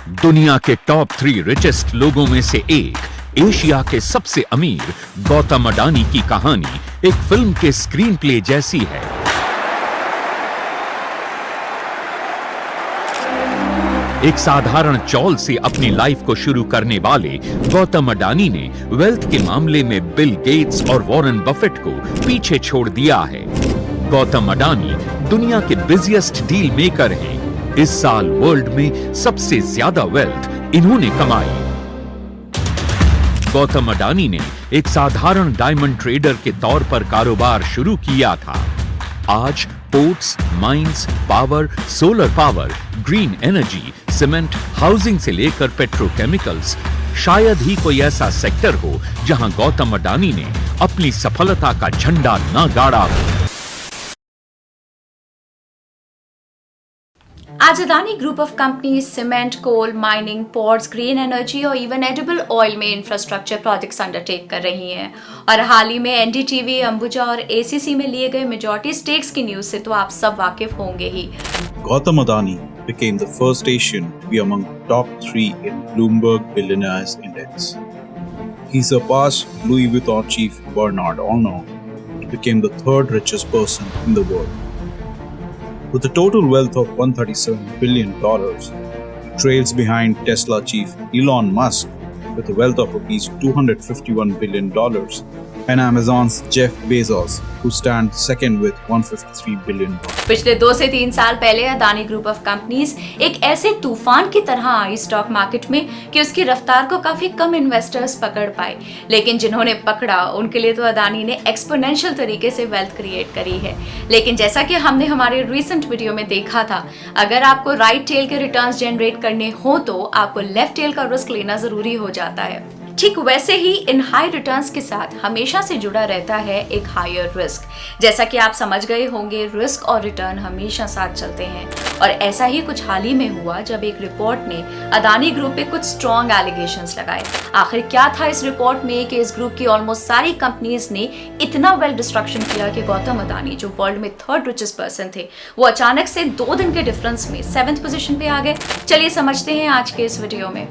दुनिया के top 3 richest लोगों में से एक, एशिया के सबसे अमीर गौतम अडानी की कहानी एक फिल्म के स्क्रीन प्ले जैसी है। एक साधारण चौल से अपनी लाइफ को शुरू करने वाले गौतम अडानी ने वेल्थ के मामले में बिल गेट्स और वॉरेन बफेट को पीछे छोड़ दिया है। गौतम अडानी दुनिया के बिजिएस्ट डील मेकर हैं। इस साल वर्ल्ड में सबसे ज्यादा वेल्थ इन्होंने कमाई। गौतम अडानी ने एक साधारण डायमंड ट्रेडर के तौर पर कारोबार शुरू किया था। आज ports, mines, power, solar power, green energy, cement, housing से लेकर पेट्रोकेमिकल्स, शायद ही कोई ऐसा सेक्टर हो जहां गौतम अडानी ने अपनी सफलता का झंडा न गाड़ा हो। आज Adani group of companies cement, coal, mining, ports, green energy और इवन एडिबल ऑयल में इंफ्रास्ट्रक्चर प्रोजेक्ट्स अंडरटेक कर रही हैं। और हाल ही में एनडीटीवी, अंबुजा और एसीसी में लिए गए मेजॉरिटी स्टेक्स की न्यूज से तो आप सब वाकिफ होंगे ही। Gautam Adani became the first Asian to be among top 3 in Bloomberg Billionaires Index. He surpassed Louis Vuitton chief Bernard Arnault to become the third richest person in the world. With a total wealth of $137 billion, he trails behind Tesla chief Elon Musk with a wealth of rupees $251 billion and Amazon's Jeff Bezos, who stands second with $153 billion. पिछले 2 से 3 साल पहले Adani group of companies एक ऐसे तूफान की तरह आई stock market में कि उसकी रफ्तार को काफी कम इन्वेस्टर्स पकड़ पाए, लेकिन जिन्होंने पकड़ा उनके लिए तो अदानी ने एक्सपोनेंशियल तरीके से वेल्थ क्रिएट करी है। लेकिन जैसा कि हमने हमारे रिसेंट वीडियो में देखा था, अगर आपको राइट टेल के रिटर्न्स जनरेट करने हो तो आपको लेफ्ट टेल का रिस्क लेना जरूरी हो जाता है। ठीक वैसे ही इन हाई रिटर्न्स के साथ हमेशा से जुड़ा रहता है एक हायर रिस्क। जैसा कि आप समझ गए होंगे, रिस्क और रिटर्न हमेशा साथ चलते हैं। और ऐसा ही कुछ हाल ही में हुआ जब एक रिपोर्ट ने अदानी ग्रुप पे कुछ स्ट्रॉन्ग एलिगेशंस लगाए। आखिर क्या था इस रिपोर्ट में कि इस ग्रुप की ऑलमोस्ट सारी कंपनीज ने इतना वेल डिस्ट्रक्शन किया कि गौतम अदानी, जो वर्ल्ड में थर्ड रिचेस्ट पर्सन थे, वो अचानक से 2 दिन के डिफरेंस में 7th पोजीशन पे आ गए। चलिए समझते हैं आज के इस वीडियो में।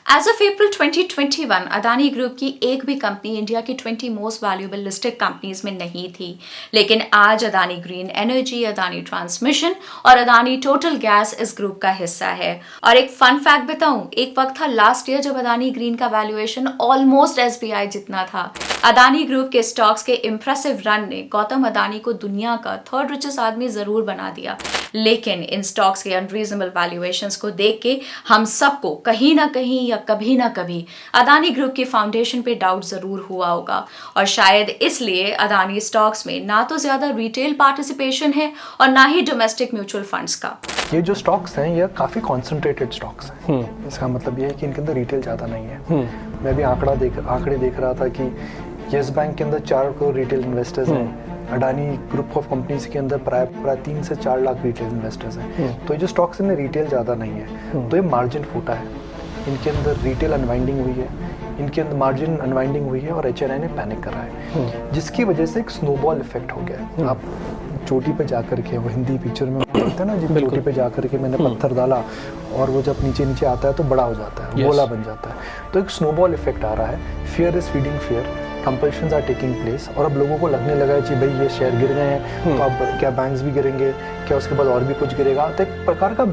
As of April 2021, Adani group की एक भी कंपनी इंडिया की 20 मोस्ट वैल्यूएबल लिस्टेड कंपनीज में नहीं थी। लेकिन आज Adani green energy, Adani transmission और अदानी टोटल गैस इस ग्रुप का हिस्सा है। और एक फन फैक्ट बताऊं, एक वक्त था लास्ट ईयर जब अदानी ग्रीन का वैल्यूएशन ऑलमोस्ट एसबीआई जितना था। अदानी ग्रुप के स्टॉक्स के इंप्रेसिव रन ने गौतम अदानी को दुनिया का थर्ड रिचेस्ट आदमी जरूर बना दिया। लेकिन इन स्टॉक्स के अनरीजनेबल वैल्यूएशंस को देख के हम सबको कहीं ना कहीं या कभी ना कभी अदानी ग्रुप की फाउंडेशन पे डाउट जरूर हुआ होगा। और शायद इसलिए अदानी स्टॉक्स में ना तो ज्यादा रिटेल पार्टिसिपेशन है और ना ही डोमेस्टिक म्यूचुअल फंड्स का। ये जो स्टॉक्स हैं ये काफ़ी कॉन्सेंट्रेटेड स्टॉक्स हैं। इसका मतलब ये है कि इनके अंदर रिटेल ज़्यादा नहीं है। मैं भी आंकड़े देख रहा था कि येस बैंक के अंदर 4 करोड़ रिटेल इन्वेस्टर्स हैं। अडानी ग्रुप ऑफ कंपनीज के अंदर प्राय 3 से 4 लाख रिटेल इन्वेस्टर्स हैं। तो ये जो स्टॉक्स हैं रिटेल ज़्यादा नहीं है, तो ये मार्जिन फूटा है। इनके अंदर रिटेल अनवाइंडिंग हुई है, इनके अंदर मार्जिन अनवाइंडिंग हुई है और एचएनआई ने पैनिक करा है, जिसकी वजह से एक स्नोबॉल इफेक्ट हो गया है। आप चोटी पे जाकर के, वो हिंदी पिक्चर में बोलते हैं ना, जब चोटी पे जाकर के मैंने पत्थर डाला और वो जब नीचे नीचे आता है तो बड़ा हो जाता है, गोला बन जाता है। तो एक स्नोबॉल इफेक्ट आ रहा है। Fear is feeding fear, compulsions are taking place. और अब लोगों को लगने लगा है कि भाई ये शेयर गिर गए हैं तो अब क्या बैंक्स भी गिरेंगे, क्या उसके बाद और भी कुछ गिरेगा। तो एक प्रकार का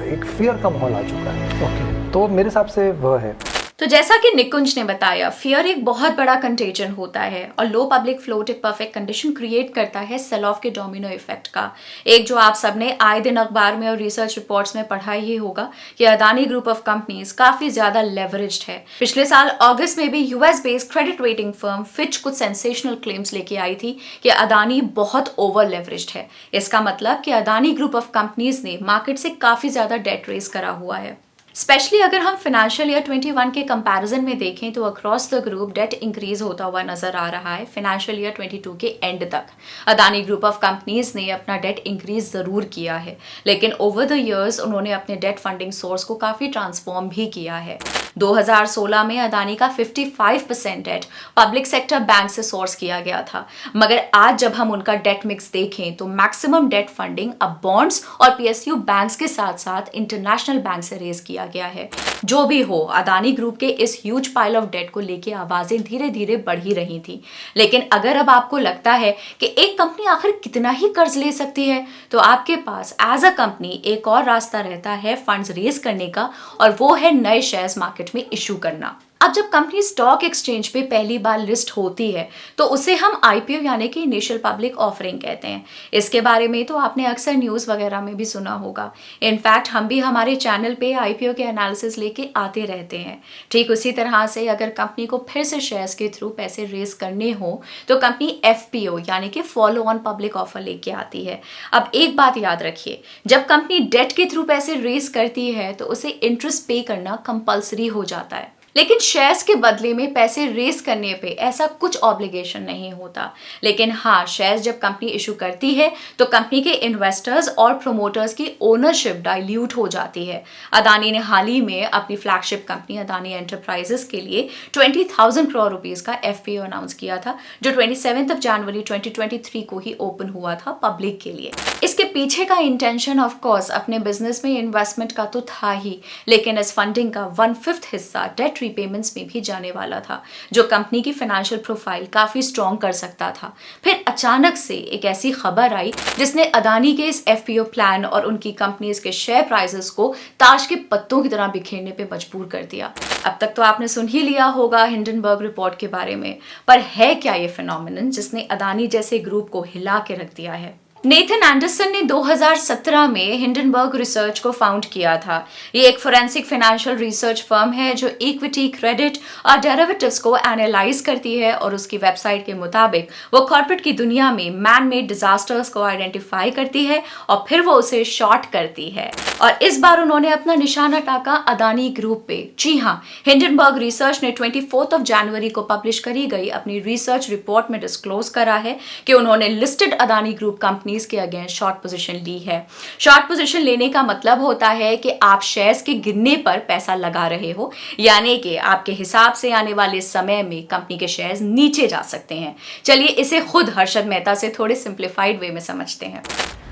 एक फियर का माहौल आ चुका है। तो मेरे हिसाब से वह है। तो जैसा कि निकुंज ने बताया, फियर एक बहुत बड़ा कंटेजन होता है और लो पब्लिक फ्लोट एक परफेक्ट कंडीशन क्रिएट करता है सेल ऑफ के डोमिनो इफेक्ट का। एक जो आप सबने आए दिन अखबार में और रिसर्च रिपोर्ट्स में पढ़ा ही होगा कि अदानी ग्रुप ऑफ कंपनीज काफी ज्यादा लेवरेज्ड है। पिछले साल अगस्त में भी US based credit rating firm Fitch कुछ सेंसेशनल क्लेम्स लेके आई थी कि अदानी बहुत ओवर लेवरेज्ड है। इसका मतलब कि अदानी ग्रुप ऑफ कंपनीज ने मार्केट से काफी ज्यादा डेट रेज करा हुआ है। स्पेशली अगर हम फाइनेंशियल ईयर 21 के कंपैरिजन में देखें तो across the group debt increase होता हुआ नजर आ रहा है। फाइनेंशियल ईयर 22 के एंड तक अदानी ग्रुप ऑफ कंपनीज ने अपना डेट इंक्रीज जरूर किया है, लेकिन ओवर द इयर्स उन्होंने अपने डेट फंडिंग सोर्स को काफी ट्रांसफॉर्म भी किया है। 2016 में अदानी का 55% डेट पब्लिक सेक्टर बैंक से सोर्स किया गया था, मगर आज जब हम उनका डेट मिक्स देखें तो मैक्सिमम डेट फंडिंग अब बॉन्ड्स और पीएसयू बैंक्स के साथ साथ इंटरनेशनल बैंक से रेज किया गया है। जो भी हो, अदानी ग्रुप के इस ह्यूज पाइल ऑफ डेट को लेके आवाजें धीरे धीरे बढ़ ही रही थी, लेकिन अगर अब आपको लगता है कि एक कंपनी आखिर कितना ही कर्ज ले सकती है, तो आपके पास एज अ कंपनी एक और रास्ता रहता है फंड्स रेज करने का, और वो है नए शेयर्स मार्केट में इशू करना। अब जब कंपनी स्टॉक एक्सचेंज पे पहली बार लिस्ट होती है तो उसे हम आईपीओ यानी कि इनिशियल पब्लिक ऑफरिंग कहते हैं। इसके बारे में तो आपने अक्सर न्यूज़ वगैरह में भी सुना होगा। इनफैक्ट हम भी हमारे चैनल पे आईपीओ के एनालिसिस लेके आते रहते हैं। ठीक उसी तरह से अगर कंपनी को फिर से शेयर्स के थ्रू पैसे रेज करने हो तो कंपनी एफपीओ यानी कि फॉलो ऑन पब्लिक ऑफर लेके आती है। अब एक बात याद रखिए, जब कंपनी डेट के थ्रू पैसे रेज करती है तो उसे इंटरेस्ट पे करना कंपल्सरी हो जाता है, लेकिन शेयर्स के बदले में पैसे रेस करने पे ऐसा कुछ ऑब्लिगेशन नहीं होता। लेकिन हाँ, शेयर्स जब कंपनी इशू करती है तो कंपनी के इन्वेस्टर्स और प्रोमोटर्स की ओनरशिप डाइल्यूट हो जाती है। अदानी ने हाल ही में अपनी फ्लैगशिप कंपनी अदानी एंटरप्राइजेस के लिए 20,000 करोड़ रुपीस का एफपीओ अनाउंस किया था, जो 27 जनवरी 2023 को ही ओपन हुआ था पब्लिक के लिए। इसके पीछे का इंटेंशन ऑफ कोर्स अपने बिजनेस में इन्वेस्टमेंट का तो था ही, लेकिन इस फंडिंग का 1/5 हिस्सा डेट रीपेमेंट्स में भी जाने वाला था, जो कंपनी की फाइनेंशियल प्रोफाइल काफी स्ट्रॉन्ग कर सकता था। फिर अचानक से एक ऐसी खबर आई जिसने अदानी के इस एफपीओ प्लान और उनकी कंपनीज के शेयर प्राइसेस को ताश के पत्तों की तरह बिखेरने पे मजबूर कर दिया। अब तक तो आपने सुन ही लिया होगा हिंडनबर्ग रिपोर्ट के बारे में, पर है क्या ये फिनोमिनन जिसने अदानी जैसे ग्रुप को हिला के रख दिया है? नेथन एंडरसन ने 2017 में हिंडनबर्ग रिसर्च को फाउंड किया था। ये एक फोरेंसिक फाइनेंशियल रिसर्च फर्म है जो इक्विटी, क्रेडिट और डेरिवेटिव्स को एनालाइज करती है, और उसकी वेबसाइट के मुताबिक वो कॉर्पोरेट की दुनिया में मैन मेड डिजास्टर्स को आइडेंटिफाई करती है और फिर वो उसे शॉर्ट करती है। और इस बार उन्होंने अपना निशाना टाका अदानी ग्रुप पे। जी हाँ, हिंडनबर्ग रिसर्च ने 24 जनवरी को पब्लिश करी गई अपनी रिसर्च रिपोर्ट में डिस्क्लोज करा है कि उन्होंने लिस्टेड अदानी ग्रुप कंपनी के अगेंस्ट शॉर्ट पोजीशन ली है। शॉर्ट पोजीशन लेने का मतलब होता है कि आप शेयर्स के गिरने पर पैसा लगा रहे हो, यानी कि आपके हिसाब से आने वाले समय में कंपनी के शेयर्स नीचे जा सकते हैं। चलिए इसे खुद हर्षद मेहता से थोड़े सिंप्लीफाइड वे में समझते हैं।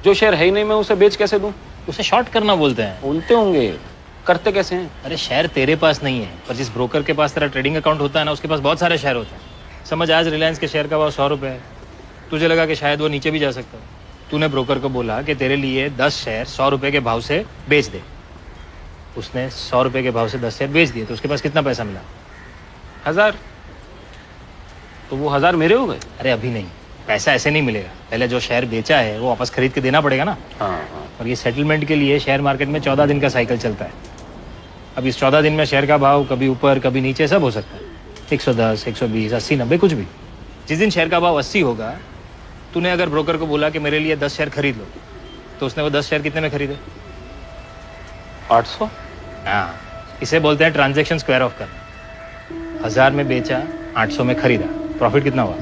जो शेयर है ही नहीं, मैं उसे बेच कैसे दूं? उसे शॉर्ट करना बोलते हैं। बोलते होंगे, करते कैसे हैं? अरे शेयर तेरे पास नहीं है, पर जिस ब्रोकर के पास तेरा ट्रेडिंग अकाउंट होता है ना, उसके पास बहुत सारे शेयर होते हैं। समझ, आज रिलायंस के शेयर का भाव 100 रुपये है, तुझे लगा कि शायद वो नीचे भी जा सकता है। तूने ब्रोकर को बोला कि तेरे लिए 10 शेयर 100 रुपये के भाव से बेच दे। उसने 100 रुपये के भाव से 10 शेयर बेच दिए, तो उसके पास कितना पैसा मिला? 1000। तो वो 1000 मेरे हो गए? अरे अभी नहीं, पैसा ऐसे नहीं मिलेगा। पहले जो शेयर बेचा है वो वापस खरीद के देना पड़ेगा ना। हाँ। और ये सेटलमेंट के लिए शेयर मार्केट में 14 दिन का साइकिल चलता है। अब इस 14 दिन में शेयर का भाव कभी ऊपर कभी नीचे सब हो सकता है। 110, 120, 80, 90, कुछ भी। जिस दिन शेयर का भाव 80 होगा, तूने अगर ब्रोकर को बोला कि मेरे लिए 10 शेयर खरीद लो, तो उसने वो 10 शेयर कितने में खरीदे? 800। हाँ, इसे बोलते हैं ट्रांजैक्शन स्क्वायर ऑफ करना। 1000 में बेचा, 800 में खरीदा, प्रॉफिट कितना हुआ?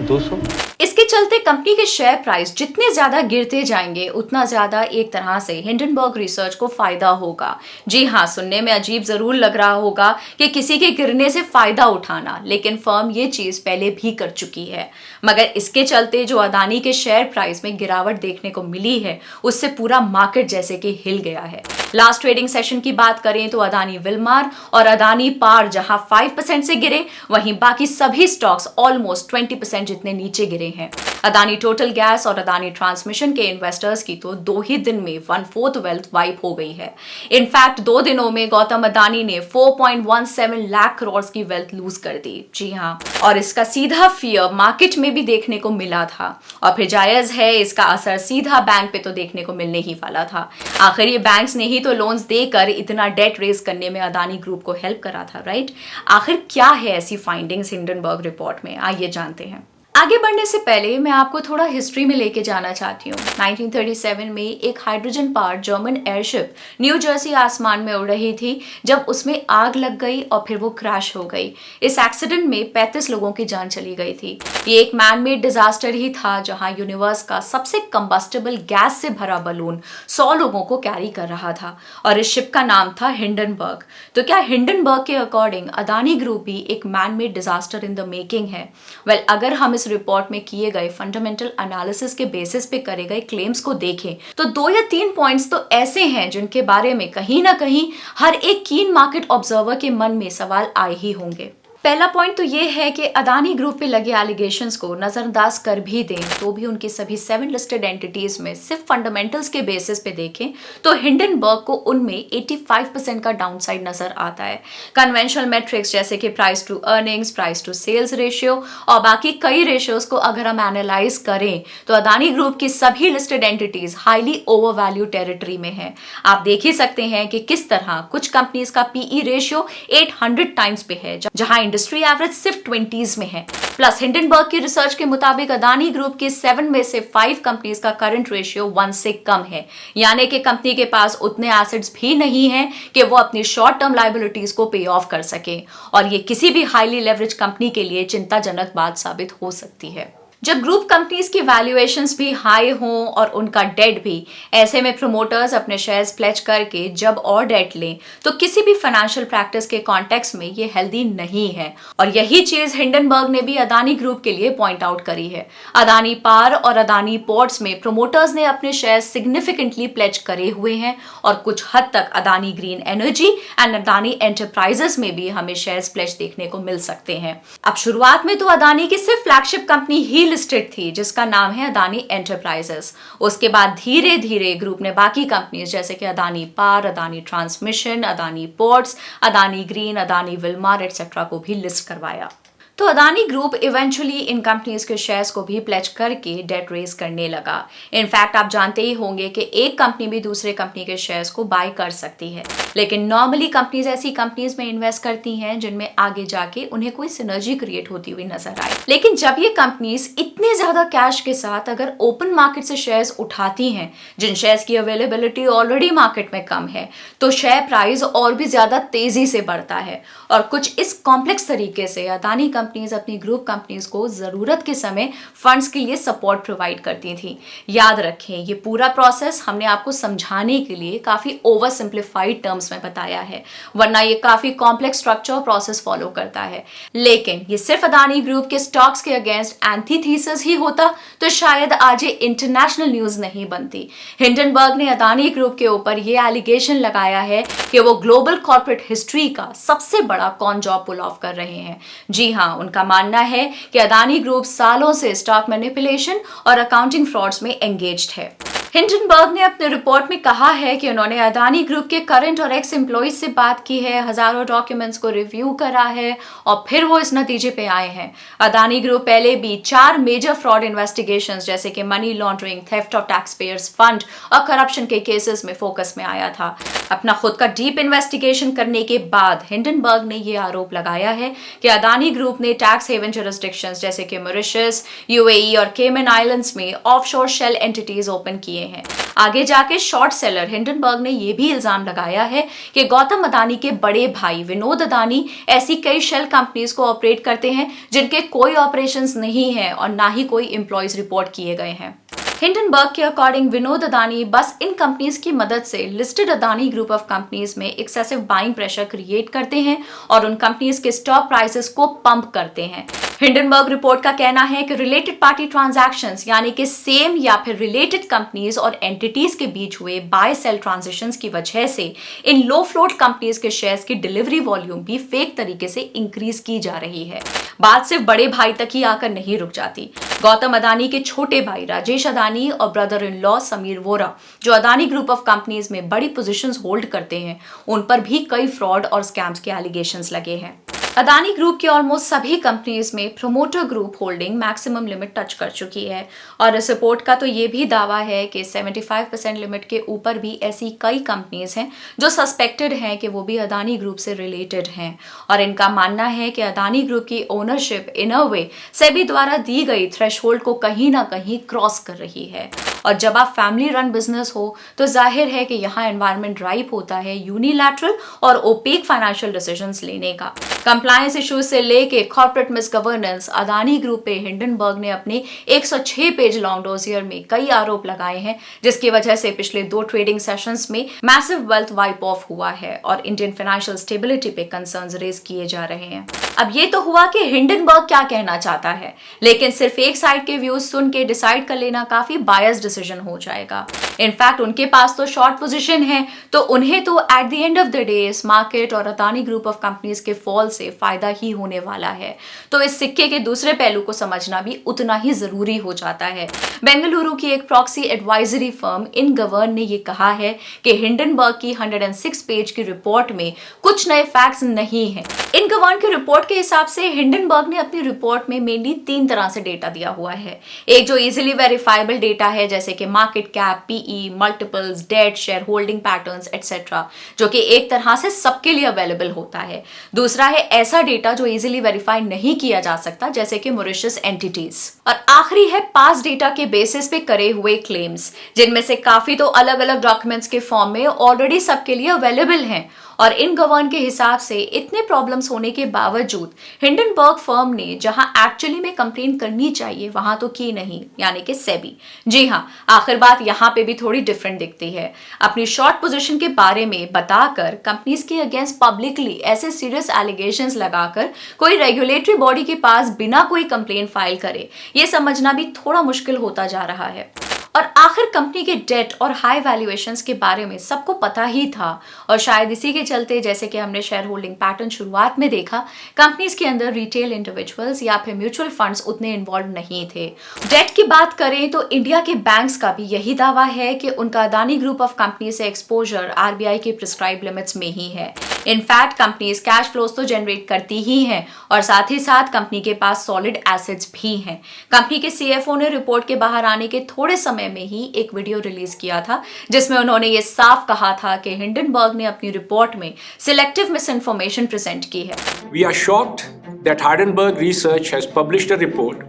200। इसके चलते कंपनी के शेयर प्राइस जितने ज्यादा गिरते जाएंगे उतना ज्यादा एक तरह से हिंडनबर्ग रिसर्च को फायदा होगा। जी हाँ, सुनने में अजीब जरूर लग रहा होगा कि किसी के गिरने से फायदा उठाना, लेकिन फर्म ये चीज पहले भी कर चुकी है। मगर इसके चलते जो अदानी के शेयर प्राइस में गिरावट देखने को मिली है, उससे पूरा मार्केट जैसे कि हिल गया है। लास्ट ट्रेडिंग सेशन की बात करें तो अदानी विलमार और अदानी पार जहां 5% से गिरे, वहीं बाकी सभी स्टॉक्स ऑलमोस्ट 20% जितने नीचे गिरे हैं। अदानी टोटल गैस और अदानी ट्रांसमिशन के इन्वेस्टर्स की तो 2 ही दिन में 1/4 वेल्थ वाइप हो गई है। इनफैक्ट 2 दिनों में गौतम अदानी ने 4.17 लाख करोड़ की वेल्थ लूज कर दी। जी हाँ, और इसका सीधा फियर मार्केट में भी देखने को मिला था, और फिर जायज है इसका असर सीधा बैंक पे तो देखने को मिलने ही वाला था। आखिर ये बैंक्स ने ही तो लोन्स देकर इतना डेट रेज करने में अदानी ग्रुप को हेल्प करा था, राइट? आखिर क्या है ऐसी फाइंडिंग्स हिंडनबर्ग रिपोर्ट में, आइए जानते हैं। आगे बढ़ने से पहले मैं आपको थोड़ा हिस्ट्री में लेके जाना चाहती हूँ। 1937 में एक hydrogen powered German airship new Jersey आसमान में उड़ रही थी जब उसमें आग लग गई और फिर वो क्रैश हो गई। इस एक्सीडेंट में 35 लोगों की जान चली गई थी। ये एक मैन मेड डिजास्टर ही था जहां यूनिवर्स का सबसे कंबस्टेबल गैस से भरा बलून 100 लोगों को कैरी कर रहा था और इस शिप का नाम था हिंडनबर्ग। तो क्या हिंडनबर्ग के अकॉर्डिंग अदानी ग्रुप भी एक man made disaster in the making है? वेल, अगर हम इस रिपोर्ट में किए गए फंडामेंटल एनालिसिस के बेसिस पे करे गए क्लेम्स को देखें तो 2 या 3 पॉइंट्स तो ऐसे हैं जिनके बारे में कहीं ना कहीं हर एक कीन मार्केट ऑब्जर्वर के मन में सवाल आए ही होंगे। पहला पॉइंट तो ये है कि अदानी ग्रुप पे लगे एलिगेशंस को नजरअंदाज कर भी दें तो भी उनकी सभी 7 लिस्टेड एंटिटीज में सिर्फ फंडामेंटल्स के बेसिस पे देखें तो हिंडनबर्ग को उनमें 85% का डाउनसाइड नजर आता है। कन्वेंशनल मेट्रिक्स जैसे कि price to earnings, price to sales ratio और बाकी कई रेशियोज को अगर हम एनालाइज करें तो अदानी ग्रुप की सभी लिस्टेड एंटिटीज हाईली ओवरवैल्यू टेरिटरी में है। आप देख ही सकते हैं कि किस तरह कुछ कंपनीज का पीई रेशियो 800 टाइम्स पे है जहां इंडस्ट्री एवरेज सिर्फ 20s में है। प्लस हिंडनबर्ग की रिसर्च के मुताबिक अदानी ग्रुप की 7 में से 5 कंपनीज का करंट रेशियो 1 से कम है, यानी कि कंपनी के पास उतने एसेट्स भी नहीं है कि वो अपनी शॉर्ट टर्म लायबिलिटीज को पे ऑफ कर सके और ये किसी भी हाईली लेवरेज कंपनी के लिए चिंताजनक बात साबित हो सकती है। जब ग्रुप कंपनीज की वैल्यूएशंस भी हाई हों और उनका डेट भी, ऐसे में प्रमोटर्स अपने शेयर्स प्लेज करके जब और डेट लें तो किसी भी फाइनेंशियल प्रैक्टिस के कॉन्टेक्स्ट में ये हेल्दी नहीं है और यही चीज हिंडनबर्ग ने भी अदानी ग्रुप के लिए पॉइंट आउट करी है। अदानी पावर और अदानी पोर्ट्स में प्रमोटर्स ने अपने शेयर्स सिग्निफिकेंटली प्लेज करे हुए हैं और कुछ हद तक Adani green energy and Adani enterprises में भी हमें शेयर्स प्लेज देखने को मिल सकते हैं। अब शुरुआत में तो अदानी की सिर्फ फ्लैगशिप कंपनी ही लिस्टेड थी जिसका नाम है अदानी एंटरप्राइजेस। उसके बाद धीरे धीरे ग्रुप ने बाकी कंपनीज जैसे कि Adani power, Adani transmission, Adani ports, Adani green, Adani Wilmar etcetera को भी लिस्ट करवाया। तो Adani group eventually in companies के शेयर्स को भी प्लेज करके डेट रेज करने लगा। इनफैक्ट आप जानते ही होंगे कि एक कंपनी भी दूसरे कंपनी के शेयर्स को बाय कर सकती है, लेकिन नॉर्मली कंपनीज ऐसी कंपनीज में इन्वेस्ट करती हैं जिनमें आगे जाके उन्हें कोई सिनर्जी क्रिएट होती हुई नजर आए। लेकिन जब ये कंपनीज इतने ज्यादा कैश के साथ अगर ओपन मार्केट से शेयर्स उठाती हैं जिन शेयर्स की अवेलेबिलिटी ऑलरेडी मार्केट में कम है, तो शेयर प्राइस और भी ज्यादा तेजी से बढ़ता है और कुछ इस कॉम्प्लेक्स तरीके से अदानी कंपनीज अपनी ग्रुप कंपनीज को जरूरत के समय फंड्स के लिए सपोर्ट प्रोवाइड करती थी। याद रखें, ये पूरा प्रोसेस हमने आपको समझाने के लिए काफी ओवर सिंप्लीफाइड टर्म्स में बताया है, वरना ये काफी कॉम्प्लेक्स स्ट्रक्चर और प्रोसेस फॉलो करता है। लेकिन ये सिर्फ अदानी ग्रुप के स्टॉक्स के अगेंस्ट एंटीथीसिस ही होता तो शायद आज ये इंटरनेशनल न्यूज नहीं बनती। हिंडनबर्ग ने अदानी ग्रुप के ऊपर ये एलिगेशन लगाया है कि वो ग्लोबल कॉर्पोरेट हिस्ट्री का सबसे बड़ा कॉन जॉब पुल ऑफ कर रहे हैं। जी हाँ, उनका मानना है कि अदानी ग्रुप सालों से स्टॉक मैनिपुलेशन और अकाउंटिंग फ्रॉड्स में एंगेज्ड है। हिंडनबर्ग ने अपने रिपोर्ट में कहा है कि उन्होंने अदानी ग्रुप के करंट और एक्स एम्प्लॉइज से बात की है, हजारों डॉक्यूमेंट्स को रिव्यू करा है और फिर वो इस नतीजे पे आए हैं। अदानी ग्रुप पहले भी 4 मेजर फ्रॉड इन्वेस्टिगेशंस जैसे कि money laundering, theft of tax payers fund और करप्शन के केसेस में फोकस में आया था। अपना खुद का डीप इन्वेस्टिगेशन करने के बाद हिंडनबर्ग ने यह आरोप लगाया है कि अदानी ग्रुप ने टैक्स हेवन जुरिस्डिक्शंस जैसे कि मॉरिशस, यूएई और केमन आइलैंड्स में ऑफशोर शेल एंटिटीज ओपन किए हैं। आगे जाके शॉर्ट सेलर हिंडनबर्ग ने यह भी इल्जाम लगाया है कि गौतम अदानी के बड़े भाई विनोद अदानी ऐसी कई शेल कंपनीज को ऑपरेट करते हैं जिनके कोई ऑपरेशंस नहीं है और ना ही कोई एम्प्लॉयज रिपोर्ट किए गए हैं। हिंडनबर्ग के अकॉर्डिंग विनोद अदानी बस इन कंपनीज की मदद से listed Adani group of companies में एक्सेसिव बाइंग प्रेशर क्रिएट करते हैं और उन कंपनीज के स्टॉक प्राइसेस को पंप करते हैं। हिंडनबर्ग रिपोर्ट का कहना है कि रिलेटेड पार्टी ट्रांजैक्शंस यानी कि सेम या फिर रिलेटेड कंपनीज और एंटिटीज के बीच हुए बाय सेल ट्रांजैक्शंस की वजह से इन लो फ्लोट कंपनीज के शेयर्स की डिलीवरी वॉल्यूम भी फेक तरीके से इंक्रीज की जा रही है। बात सिर्फ बड़े भाई तक ही आकर नहीं रुक जाती। गौतम अदानी के छोटे भाई राजेश अदानी और brother in law Sameer Vora, जो अदानी ग्रुप ऑफ कंपनीज में बड़ी पोजीशंस होल्ड करते हैं, उन पर भी कई फ्रॉड और स्कैम्स के एलिगेशंस लगे हैं। अदानी ग्रुप की ऑलमोस्ट सभी कंपनीज में promoter group holding maximum limit touch कर चुकी है और इस रिपोर्ट का तो ये भी दावा है कि 75% लिमिट के ऊपर भी ऐसी कई कंपनीज हैं जो सस्पेक्टेड हैं कि वो भी अदानी ग्रुप से रिलेटेड हैं और इनका मानना है कि अदानी ग्रुप की ओनरशिप इन अ वे सेबी द्वारा दी गई थ्रेशहोल्ड को कहीं ना कहीं क्रॉस कर रही है। और जब आप फैमिली रन बिजनेस हो तो जाहिर है कि यहाँ एनवायरनमेंट राइप होता है यूनिलैटरल और ओपेक फाइनेंशियल डिसीजंस लेने का। कंप्लायंस इश्यूज से लेके कॉर्पोरेट मिसगवर्नेंस, अदानी ग्रुप पे हिंडनबर्ग ने अपने 106 पेज लॉन्ग डोसियर में कई आरोप लगाए हैं जिसकी वजह से पिछले 2 ट्रेडिंग सेशंस में मैसिव वेल्थ वाइप ऑफ हुआ है और इंडियन फाइनेंशियल स्टेबिलिटी पे कंसर्न्स रेज किए जा रहे हैं। अब ये तो हुआ कि हिंडनबर्ग क्या कहना चाहता है, लेकिन सिर्फ एक साइड के व्यूज सुन के डिसाइड कर लेना काफी बायस्ड डिसीजन हो जाएगा। इनफैक्ट उनके पास तो शॉर्ट पोजीशन है तो उन्हें तो at the end of the day इस मार्केट और अदानी ग्रुप ऑफ कंपनीज के फॉल से फायदा ही होने वाला है। तो इस सिक्के के दूसरे पहलू को समझना भी उतना ही जरूरी हो जाता है। बेंगलुरु की एक प्रॉक्सी एडवाइजरी फर्म इनगवर्न ने यह कहा है कि हिंडनबर्ग की 106 पेज की रिपोर्ट में कुछ नए फैक्ट्स नहीं है। इनगवर्न की रिपोर्ट के हिसाब से हिंडनबर्ग ने अपनी रिपोर्ट में मेनली 3 तरह से डेटा दिया हुआ है। एक जो इजीली वेरीफाइबल डेटा है जैसे कि market cap, PE, multiples, debt, shareholding patterns etcetera, जो कि एक तरह से सबके लिए अवेलेबल होता है। दूसरा है ऐसा डेटा जो इजीली वेरीफाई नहीं किया जा सकता जैसे कि मॉरिशस एंटिटीज, और आखिरी है पास डेटा के बेसिस पे करे हुए क्लेम्स जिनमें से काफी तो अलग अलग डॉक्यूमेंट्स के फॉर्म में ऑलरेडी सबके लिए अवेलेबल हैं। और इनगवर्न के हिसाब से इतने प्रॉब्लम्स होने के बावजूद हिंडनबर्ग फर्म ने जहां एक्चुअली में कंप्लेन करनी चाहिए वहां तो की नहीं, यानी कि सेबी। जी हाँ, आखिर बात यहां पे भी थोड़ी डिफरेंट दिखती है। अपनी शॉर्ट पोजीशन के बारे में बताकर कंपनीज के अगेंस्ट पब्लिकली ऐसे सीरियस एलिगेशंस लगाकर कोई रेगुलेटरी बॉडी के पास बिना कोई कंप्लेन फाइल करे, ये समझना भी थोड़ा मुश्किल होता जा रहा है। और आखिर कंपनी के डेट और हाई वैल्यूएशंस के बारे में सबको पता ही था और शायद इसी के चलते जैसे कि हमने शेयर होल्डिंग पैटर्न शुरुआत में देखा, कंपनीज के अंदर रिटेल इंडिविजुअल्स या फिर म्यूचुअल फंड्स उतने इन्वॉल्व नहीं थे। डेट की बात करें तो इंडिया के बैंक्स का भी यही दावा है कि उनका अदानी ग्रुप ऑफ कंपनी से एक्सपोजर आरबीआई की प्रिस्क्राइब लिमिट्स में ही है। इनफैक्ट कंपनीज कैश फ्लोज तो जनरेट करती ही हैं और साथ ही साथ कंपनी के पास सॉलिड एसेट्स भी हैं। कंपनी के सीएफओ ने रिपोर्ट के बाहर आने के थोड़े समय में ही एक वीडियो रिलीज किया था जिसमें उन्होंने ये साफ कहा था कि हिंडनबर्ग ने अपनी रिपोर्ट में सिलेक्टिव मिस इन्फॉर्मेशन प्रेजेंट की है। We are shocked that Hindenburg Research has published a report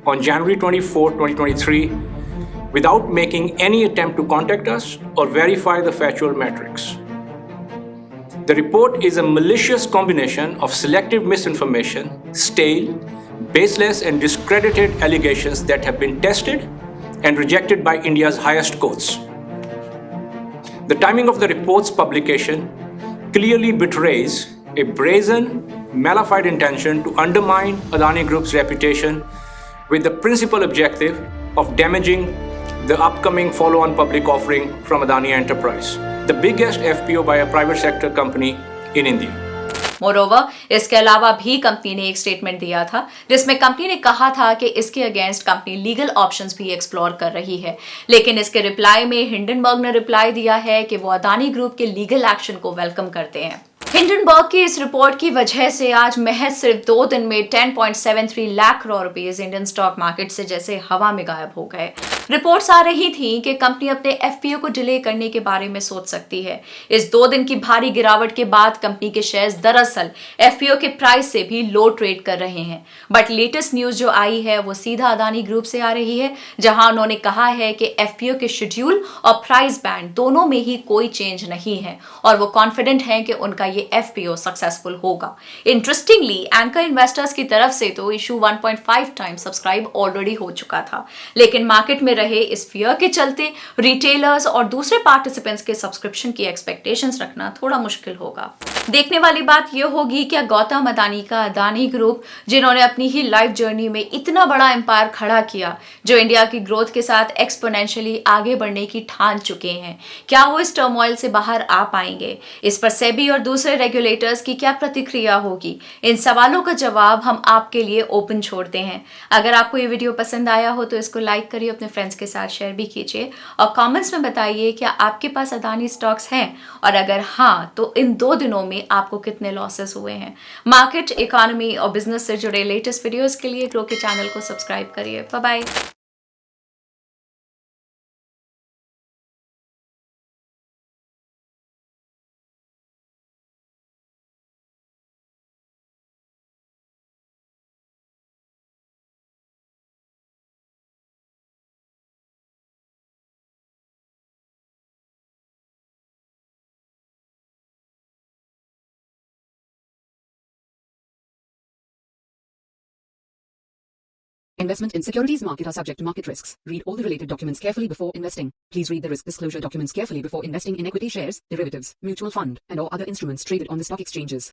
on January 24, 2023 without making any attempt to contact us or verify the factual metrics. The report is a malicious combination of selective misinformation, stale, baseless and discredited allegations that have been tested and rejected by India's highest courts. The timing of the report's publication clearly betrays a brazen, malified intention to undermine Adani Group's reputation with the principal objective of damaging the upcoming follow-on public offering from Adani Enterprise, the biggest FPO by a private sector company in India. Moreover, इसके अलावा भी company ने एक statement दिया था जिसमें company ने कहा था कि इसके अगेंस्ट कंपनी लीगल ऑप्शंस भी एक्सप्लोर कर रही है, लेकिन इसके रिप्लाई में हिंडनबर्ग ने रिप्लाई दिया है कि वो अदानी ग्रुप के लीगल एक्शन को वेलकम करते हैं। हिंडनबर्ग की इस रिपोर्ट की वजह से आज महज सिर्फ 2 दिन में 10.73 lakh crore rupees Indian stock market से जैसे हवा में गायब हो गए। रिपोर्ट्स आ रही थी कि कंपनी अपने एफपीओ को डिले करने के बारे में सोच सकती है। इस 2 दिन की भारी गिरावट के बाद कंपनी के शेयर्स दरअसल एफपीओ के प्राइस से भी लो ट्रेड कर रहे हैं। बट लेटेस्ट न्यूज जो आई है वो सीधा अदानी ग्रुप से आ रही है, जहां उन्होंने कहा है कि एफपीओ के शेड्यूल और प्राइस बैंड दोनों में ही कोई चेंज नहीं है और वो कॉन्फिडेंट हैं कि उनका ये एफपीओ सक्सेसफुल होगा। इंटरेस्टिंगली एंकर इन्वेस्टर्स की तरफ से तो इशू 1.5 टाइम्स सब्सक्राइब ऑलरेडी हो चुका था, लेकिन मार्केट में रहे इस फियर के चलते रिटेलर्स और दूसरे पार्टिसिपेंट्स के सब्सक्रिप्शन की एक्सपेक्टेशंस रखना थोड़ा मुश्किल होगा। देखने वाली बात यह होगी कि गौतम अदानी का अदानी ग्रुप, जिन्होंने अपनी ही लाइफ जर्नी में इतना बड़ा एम्पायर खड़ा किया जो इंडिया की ग्रोथ के साथ एक्सपोनेंशियली आगे बढ़ने की ठान चुके हैं, क्या वो इस टर्मोइल से बाहर आ पाएंगे? इस पर सेबी और दूसरे दूसरे रेगुलेटर्स की क्या प्रतिक्रिया होगी, इन सवालों का जवाब हम आपके लिए ओपन छोड़ते हैं। अगर आपको ये वीडियो पसंद आया हो तो इसको लाइक करिए, अपने फ्रेंड्स के साथ शेयर भी कीजिए और कमेंट्स में बताइए क्या आपके पास अदानी स्टॉक्स हैं और अगर हाँ तो इन 2 दिनों में आपको कितने लॉसेस हुए हैं। मार्केट, इकोनॉमी और बिजनेस से जुड़े लेटेस्ट वीडियोस के लिए ग्रो के चैनल को सब्सक्राइब करिए। Bye bye. Investment in securities market are subject to market risks. Read all the related documents carefully before investing. Please read the risk disclosure documents carefully before investing in equity shares, derivatives, mutual fund, and or other instruments traded on the stock exchanges.